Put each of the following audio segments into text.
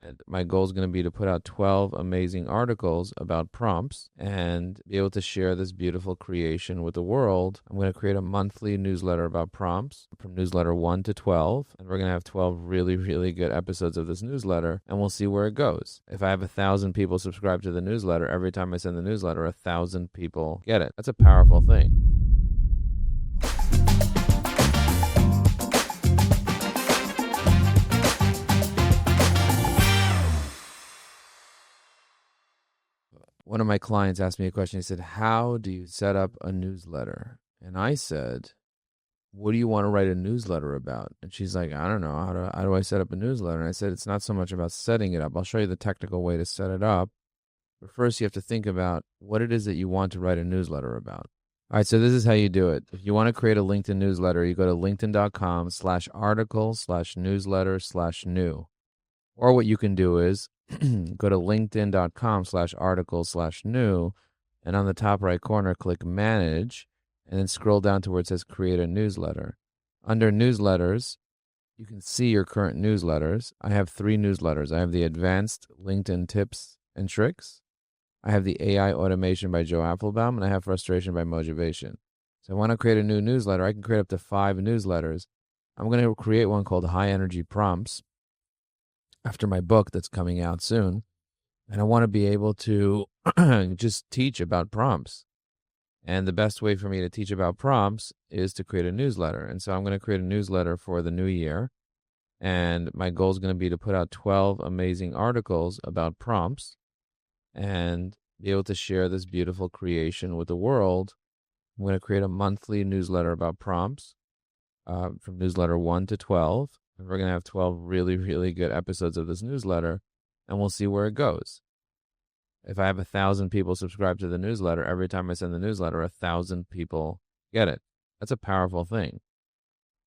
And my goal is going to be to put out 12 amazing articles about prompts and be able to share this beautiful creation with the world. I'm going to create a monthly newsletter about prompts from newsletter 1 to 12. And we're going to have 12 really, really good episodes of this newsletter, and we'll see where it goes. If I have 1,000 people subscribe to the newsletter, every time I send the newsletter, 1,000 people get it. That's a powerful thing. One of my clients asked me a question. He said, how do you set up a newsletter? And I said, what do you want to write a newsletter about? And she's like, I don't know. How do I set up a newsletter? And I said, it's not so much about setting it up. I'll show you the technical way to set it up. But first, you have to think about what it is that you want to write a newsletter about. All right, so this is how you do it. If you want to create a LinkedIn newsletter, you go to linkedin.com/article/newsletter/new. Or what you can do is go to linkedin.com/article/new, and on the top right corner, click manage, and then scroll down to where it says create a newsletter. Under newsletters, you can see your current newsletters. I have 3 newsletters. I have the advanced LinkedIn tips and tricks. I have the AI automation by Joe Applebaum, and I have frustration by motivation. So I want to create a new newsletter. I can create up to 5 newsletters. I'm going to create one called High Energy Prompts after my book that's coming out soon. And I want to be able to just teach about prompts. And the best way for me to teach about prompts is to create a newsletter. And so I'm going to create a newsletter for the new year. And my goal is going to be to put out 12 amazing articles about prompts and be able to share this beautiful creation with the world. I'm going to create a monthly newsletter about prompts from newsletter 1 to 12. And we're going to have 12 really, really good episodes of this newsletter, and we'll see where it goes. If I have 1,000 people subscribe to the newsletter, every time I send the newsletter, 1,000 people get it. That's a powerful thing.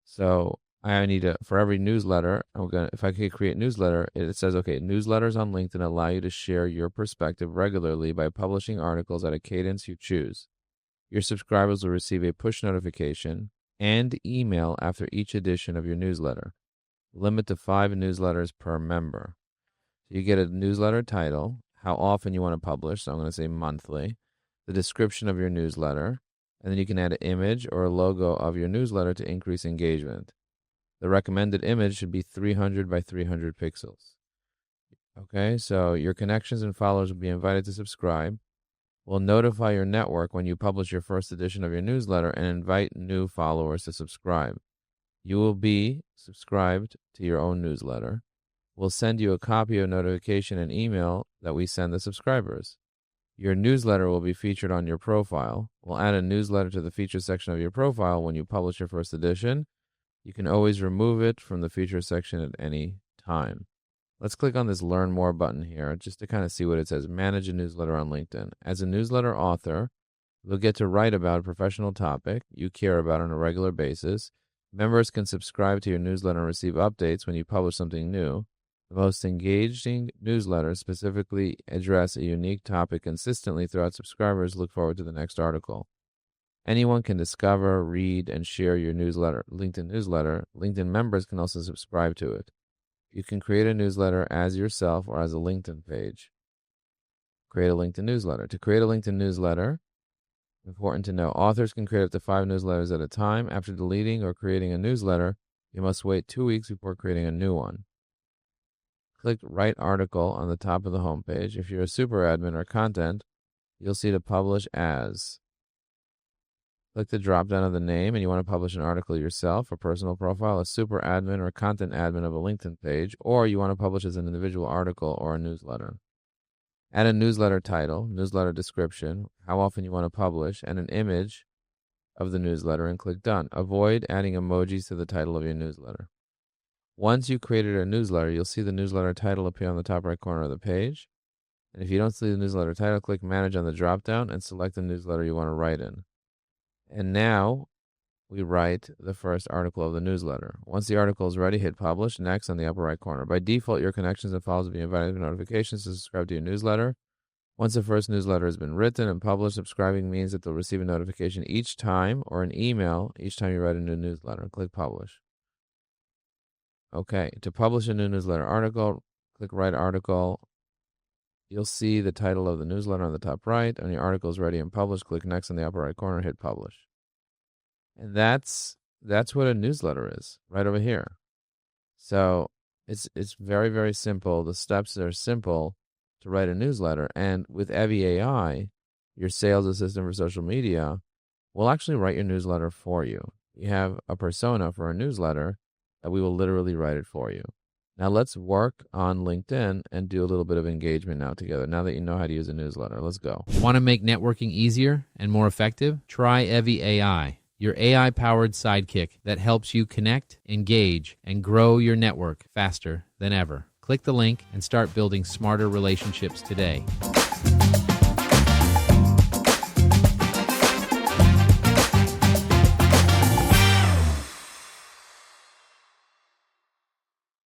So I need to, for every newsletter, if I could create newsletter, it says, okay, newsletters on LinkedIn allow you to share your perspective regularly by publishing articles at a cadence you choose. Your subscribers will receive a push notification and email after each edition of your newsletter. Limit to 5 newsletters per member. You get a newsletter title, how often you want to publish, so I'm going to say monthly, the description of your newsletter, and then you can add an image or a logo of your newsletter to increase engagement. The recommended image should be 300 by 300 pixels. Okay, so your connections and followers will be invited to subscribe. We'll notify your network when you publish your first edition of your newsletter and invite new followers to subscribe. You will be subscribed to your own newsletter. We'll send you a copy of notification and email that we send the subscribers. Your newsletter will be featured on your profile. We'll add a newsletter to the feature section of your profile when you publish your first edition. You can always remove it from the feature section at any time. Let's click on this Learn More button here just to kind of see what it says. Manage a newsletter on LinkedIn. As a newsletter author, you'll get to write about a professional topic you care about on a regular basis. Members can subscribe to your newsletter and receive updates when you publish something new. The most engaging newsletters specifically address a unique topic consistently throughout. Subscribers look forward to the next article. Anyone can discover, read, and share your newsletter, LinkedIn newsletter. LinkedIn members can also subscribe to it. You can create a newsletter as yourself or as a LinkedIn page. Create a LinkedIn newsletter. To create a LinkedIn newsletter, important to know, authors can create up to 5 newsletters at a time. After deleting or creating a newsletter, you must wait 2 weeks before creating a new one. Click Write Article on the top of the homepage. If you're a super admin or content, you'll see to publish as. Click the drop down of the name and you want to publish an article yourself, a personal profile, a super admin or content admin of a LinkedIn page, or you want to publish as an individual article or a newsletter. Add a newsletter title, newsletter description, how often you want to publish, and an image of the newsletter, and click Done. Avoid adding emojis to the title of your newsletter. Once you created a newsletter, you'll see the newsletter title appear on the top right corner of the page. And if you don't see the newsletter title, click Manage on the drop down and select the newsletter you want to write in. And now we write the first article of the newsletter. Once the article is ready, hit Publish Next on the upper right corner. By default, your connections and followers will be invited to notifications to subscribe to your newsletter. Once the first newsletter has been written and published, subscribing means that they'll receive a notification each time or an email each time you write a new newsletter. Click Publish. Okay, to publish a new newsletter article, Click write article. You'll see the title of the newsletter on the top right. When your article is ready and published, click next in the upper right corner, hit publish. And that's what a newsletter is, right over here. So it's very, very simple. The steps are simple to write a newsletter. And with evyAI, your sales assistant for social media, will actually write your newsletter for you. You have a persona for a newsletter that we will literally write it for you. Now let's work on LinkedIn and do a little bit of engagement now together. Now that you know how to use a newsletter, let's go. Want to make networking easier and more effective? Try evyAI, your AI-powered sidekick that helps you connect, engage, and grow your network faster than ever. Click the link and start building smarter relationships today.